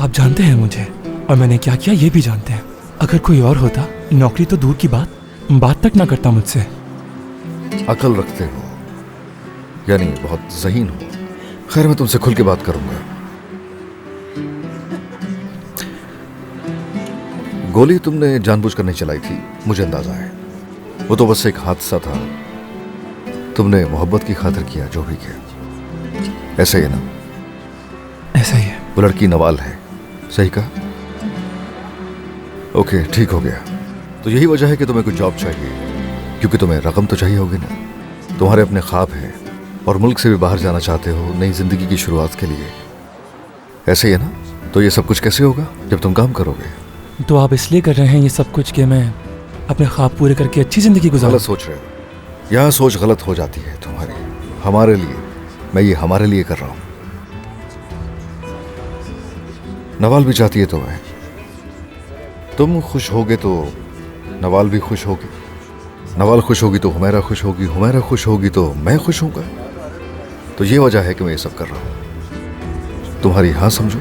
आप जानते हैं मुझे, और मैंने क्या किया ये भी जानते हैं। अगर कोई और होता, नौकरी तो दूर की बात तक ना करता मुझसे। अकल रखते हो, यानी बहुत ज़हीन हो। खैर, मैं तुमसे खुल के बात करूंगा। गोली तुमने जानबूझकर नहीं चलाई थी, मुझे अंदाजा है। वो तो बस एक हादसा था। तुमने मोहब्बत की खातिर किया जो भी किया। ऐसा ही है ना? ऐसा ही है। वो लड़की नवाल है, सही कहा? ओके, ठीक हो गया। तो यही वजह है कि तुम्हें कोई जॉब चाहिए, क्योंकि तुम्हें रकम तो चाहिए होगी ना। तुम्हारे अपने ख्वाब हैं और मुल्क से भी बाहर जाना चाहते हो नई जिंदगी की शुरुआत के लिए। ऐसे ही है ना? तो ये सब कुछ कैसे होगा जब तुम काम करोगे? तो आप इसलिए कर रहे हैं ये सब कुछ कि मैं अपने ख्वाब पूरे करके अच्छी जिंदगी गुजारूं? गलत सोच रहे हो। यहाँ सोच गलत हो जाती है तुम्हारी। हमारे लिए, मैं ये हमारे लिए कर रहा हूँ। नवाल भी चाहती है तुम्हें। तुम खुश होगे तो नवाल भी खुश होगी। नवाल खुश होगी तो हुमैरा खुश होगी। हुमैरा खुश होगी तो मैं खुश होऊंगा। तो ये वजह है कि मैं ये सब कर रहा हूँ। तुम्हारी हाँ समझो